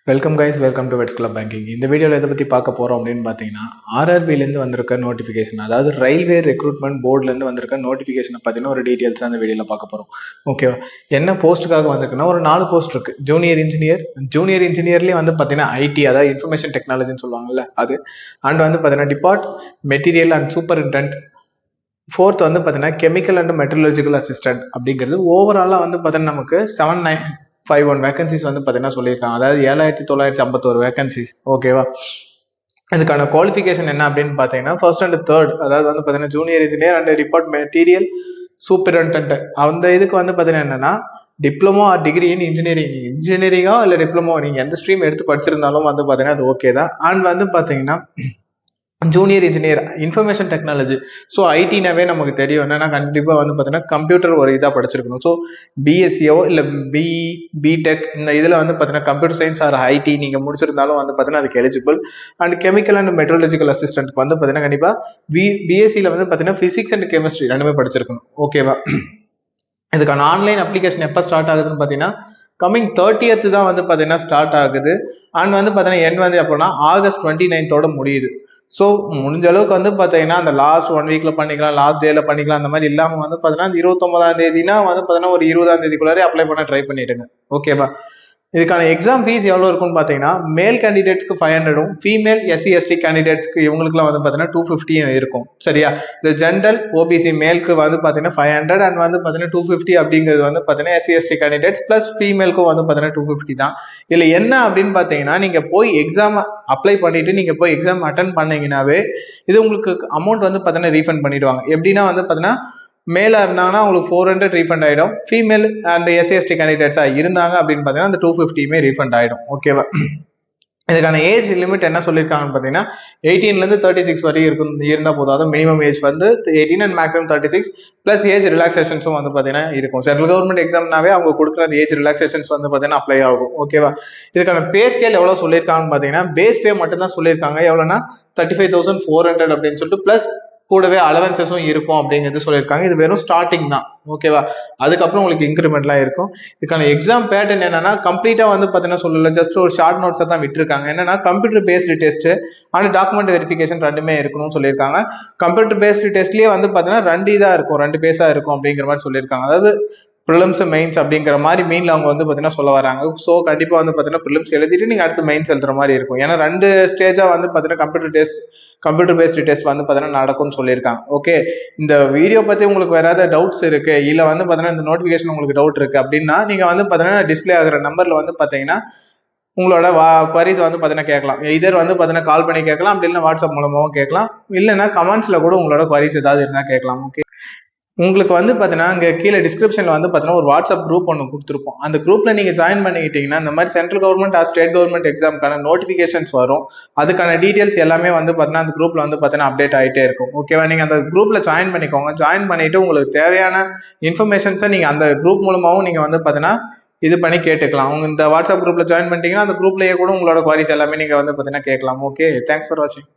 Welcome guys, welcome to வெட்ஸ் club banking. இந்த வீடியோவில் எதை பற்றி பார்க்க போகிறோம் அப்படின்னு பார்த்தீங்கன்னா, ஆர்ஆர்பிலேருந்து வந்திருக்க நோட்டிஃபிகேஷன், அதாவது ரயில்வே ரெக்ரூட்மெண்ட் போர்ட்லேருந்து வந்திருக்க நோட்டிஃபிகேஷனை பற்றின ஒரு டீட்டெயில்ஸ் அந்த வீடியோவில் பார்க்க போகிறோம். ஓகேவா? என்ன போஸ்ட்டுக்காக வந்திருக்குன்னா, ஒரு 4 போஸ்ட் இருக்குது. ஜூனியர் இன்ஜினியர்லேயே வந்து பார்த்தீங்கன்னா ஐடி, அதாவது இன்ஃபர்மேஷன் டெக்னாலஜின்னு சொல்லுவாங்கல்ல அது. அண்ட் வந்து பார்த்தீங்கன்னா depart material and superintendent. Fourth வந்து பார்த்தீங்கன்னா கெமிக்கல் அண்ட் மெட்ரலஜிக்கல் அசிஸ்டன்ட் அப்படிங்கிறது. ஓவராலாக வந்து பார்த்தீங்கன்னா நமக்கு 7951 வேகன்சிஸ் வந்து பார்த்தீங்கன்னா சொல்லியிருக்காங்க. அதாவது 7951 வேகன்சிஸ். ஓகேவா? இதுக்கான குவாலிஃபிகேஷன் என்ன அப்படின்னு பார்த்தீங்கன்னா, ஃபர்ஸ்ட் அண்ட் தேர்ட், அதாவது வந்து பார்த்தீங்கன்னா junior engineer and depart material superintendent. அந்த இதுக்கு வந்து பார்த்தீங்கன்னா என்னன்னா, டிப்ளமோ ஆர் டிகிரி இன் இன்ஜினியரிங்கா இல்லை டிப்ளமோ, நீங்கள் எந்த ஸ்ட்ரீம் எடுத்து படிச்சிருந்தாலும் வந்து பார்த்தீங்கன்னா அது ஓகே தான். அண்ட் வந்து பார்த்தீங்கன்னா junior engineer information technology. So ஐடினாவே நமக்கு தெரியும் என்னன்னா, கண்டிப்பாக வந்து பார்த்தீங்கன்னா கம்ப்யூட்டர் ஒரு இதாக படிச்சிருக்கணும். ஸோ பிஎஸ்சியோ இல்லை பிடெக் இந்த இதில் வந்து பார்த்தீங்கன்னா கம்ப்யூட்டர் சயின்ஸ் ஆர் ஐடி நீங்கள் முடிச்சிருந்தாலும் வந்து பார்த்தீங்கன்னா அதுக்கு eligible. And chemical and metallurgical அசிஸ்டன்ட்க்கு வந்து பார்த்தீங்கன்னா கண்டிப்பாக பிஎஸ்சியில் வந்து பார்த்தீங்கன்னா ஃபிசிக்ஸ் அண்ட் கெமிஸ்ட்ரி ரெண்டுமே படிச்சிருக்கணும். ஓகேவா? இதுக்கான ஆன்லைன் அப்ளிகேஷன் எப்போ ஸ்டார்ட் ஆகுதுன்னு பார்த்தீங்கன்னா, கம்மிங் 30th தான் வந்து பார்த்தீங்கன்னா ஸ்டார்ட் ஆகுது. அண்ட் வந்து பார்த்தீங்கன்னா எண்ட் வந்து எப்போனா August 29th முடியுது. ஸோ முடிஞ்ச அளவுக்கு வந்து பார்த்தீங்கன்னா அந்த லாஸ்ட் 1 வீக்ல பண்ணிக்கலாம், லாஸ்ட் டேல பண்ணிக்கலாம், அந்த மாதிரி இல்லாமல் வந்து பார்த்தீங்கன்னா 29ஆம் தேதினா வந்து பார்த்தீங்கன்னா ஒரு 20ஆம் தேதிக்குள்ளாரே அப்ளை பண்ண ட்ரை பண்ணிடுங்க. ஓகேவா? இதுக்கான எக்ஸாம் ஃபீஸ் எவ்வளோ இருக்குன்னு பார்த்தீங்கன்னா, மேல் கேண்டிடேட்ஸ்க்கு 500, ஃபீமேல் எஸ்சி எஸ்டி கேண்டிடேட்ஸ்க்கு இவங்களுக்குலாம் வந்து பார்த்தீங்கன்னா 250 இருக்கும். சரியா? இது ஜென்ரல் ஓபிசி மேலுக்கு வந்து பார்த்தீங்கன்னா 500 அண்ட் வந்து பார்த்தீங்கன்னா 250 அப்படிங்கிறது வந்து பார்த்தீங்கன்னா எஸ்சி எஸ்டி கேண்டிடேட்ஸ் பிளஸ் ஃபீமேலுக்கும் வந்து பார்த்தீங்கன்னா 250 தான். இதில் என்ன அப்படின்னு பார்த்தீங்கன்னா, நீங்கள் போய் எக்ஸாம் அப்ளை பண்ணிட்டு நீங்கள் போய் எக்ஸாம் அட்டன் பண்ணீங்கன்னாவே இது உங்களுக்கு அமௌண்ட் வந்து பார்த்தீங்கன்னா ரீஃபண்ட் பண்ணிடுவாங்க. எப்படின்னா வந்து பார்த்தீங்கன்னா, மேலா இருந்தாங்கன்னா உங்களுக்கு 400 ரீஃபண்ட் ஆயிடும். ஃபீமேல் அண்ட் எஸ்சி கேண்டிடேட்ஸா இருந்தாங்க அப்படின்னு பார்த்தீங்கன்னா அந்த 250 ரீஃபண்ட் ஆயிடும். ஓகேவா? இதுக்கான ஏஜ் லிமிட் என்ன சொல்லியிருக்காங்கன்னு பார்த்தீங்கன்னா, 18லேருந்து 36 வரைக்கும் இருந்தால் போதும். அதாவது மினிமம் ஏஜ் வந்து 18 அண்ட் மேக்ஸிமம் 36 பிளஸ் ஏஜ் ரிலாக்ஸேஷன்ஸும் வந்து பார்த்தீங்கன்னா இருக்கும். சென்ட்ரல் கவர்மெண்ட் எக்ஸாம்னாவே அவங்க கொடுக்குற அந்த ஏஜ் ரிலாக்ஸேஷன்ஸ் வந்து பார்த்தீங்கன்னா அப்ளை ஆகும். ஓகேவா? இதுக்கான பே ஸ்கேல் எவ்வளோ சொல்லியிருக்காங்கன்னு பார்த்தீங்கன்னா, பேஸ் பே மட்டும் தான் சொல்லியிருக்காங்க. எவ்வளோனா 35,400 அப்படின்னு சொல்லிட்டு பிளஸ் கூடவே அலவன்சஸும் இருக்கும் அப்படிங்கிறது சொல்லியிருக்காங்க. இது வெறும் ஸ்டார்டிங் தான். ஓகேவா? அதுக்கப்புறம் உங்களுக்கு இன்க்ரிமெண்ட்லாம் இருக்கும். இதுக்கான எக்ஸாம் பேட்டர்ன் என்னன்னா, கம்ப்ளீட்டா வந்து பார்த்தீங்கன்னா சொல்லல, ஜஸ்ட் ஒரு ஷார்ட் நோட்ஸை தான் விட்டுருக்காங்க. என்னன்னா, computer based test and document verification ரெண்டுமே இருக்கணும்னு சொல்லியிருக்காங்க. கம்ப்யூட்டர் பேஸ்டு டெஸ்ட்லயே வந்து பார்த்தீங்கன்னா 2 இதாக இருக்கும், 2 பேஸா இருக்கும் அப்படிங்கிற மாதிரி சொல்லியிருக்காங்க. அதாவது ப்ரிலிம்ஸ் மெயின்ஸ் அப்படிங்கிற மாதிரி மெயின்ல அவங்க வந்து பார்த்தீங்கன்னா சொல்ல வராங்க. ஸோ கண்டிப்பாக வந்து பார்த்தீங்கன்னா ப்ரிலிம்ஸ் எழுதிட்டு நீங்கள் அடுத்து மெயின்ஸ் எழுதுற மாதிரி இருக்கும். ஏன்னா 2 ஸ்டேஜாக வந்து பார்த்தீங்கன்னா கம்ப்யூட்டர் பேஸ்டு டெஸ்ட் வந்து பார்த்தீங்கன்னா நடக்கும்னு சொல்லியிருக்காங்க. ஓகே, இந்த வீடியோ பற்றி உங்களுக்கு வேற ஏதாவது டவுட்ஸ் இருக்கு, இல்லை வந்து பார்த்தீங்கன்னா இந்த நோட்டிஃபிகேஷன் உங்களுக்கு டவுட் இருக்கு அப்படின்னா நீங்கள் வந்து பார்த்தீங்கன்னா டிஸ்பிளே ஆகிற நம்பர்ல வந்து பார்த்தீங்கன்னா உங்களோட குவரிஸ் வந்து பார்த்தீங்கன்னா கேட்கலாம். இதர் வந்து பார்த்தீங்கன்னா கால் பண்ணி கேட்கலாம், அப்படி இல்லைன்னா வாட்ஸ்அப் மூலமாகவும் கேட்கலாம், இல்லைன்னா கமெண்ட்ஸ்ல கூட உங்களோட குவரிஸ் ஏதாவது இருந்தால் கேட்கலாம். ஓகே, உங்களுக்கு வந்து பார்த்தீங்கன்னா இங்கே கீழே டிஸ்கிரிப்ஷனில் வந்து பார்த்தீங்கன்னா ஒரு வாட்ஸ்அப் குரூப் ஒன்று கொடுத்துருப்போம். அந்த குரூப்பில் நீங்கள் ஜாயின் பண்ணிக்கிட்டீங்கன்னா இந்த மாதிரி central government or state government எக்ஸாமுக்கான நோட்டிஃபிகேஷன்ஸ் வரும். அதுக்கான டீட்டெயில்ஸ் எல்லாமே வந்து பார்த்தீங்கன்னா அந்த குரூப்பில் வந்து பார்த்தீங்கன்னா அப்டேட் ஆகிட்டே இருக்கும். ஓகேவா? நீங்கள் அந்த குரூப்பில் ஜாயின் பண்ணிக்கோங்க. ஜாயின் பண்ணிட்டு உங்களுக்கு தேவையான இன்ஃபர்மேஷன்ஸை நீங்கள் அந்த குரூப் மூலமாகவும் நீங்கள் வந்து பார்த்தீங்கன்னா இது பண்ணி கேட்டுக்கலாம். உங்க இந்த வாட்ஸ்அப் குரூப்பில் ஜாயின் பண்ணிட்டீங்கன்னா அந்த குரூப்லேயே கூட உங்களோட குவாரிஸ் எல்லாமே நீங்கள் வந்து பார்த்தீங்கன்னா கேட்கலாம். ஓகே, தேங்க்ஸ் ஃபார் வாட்சிங்.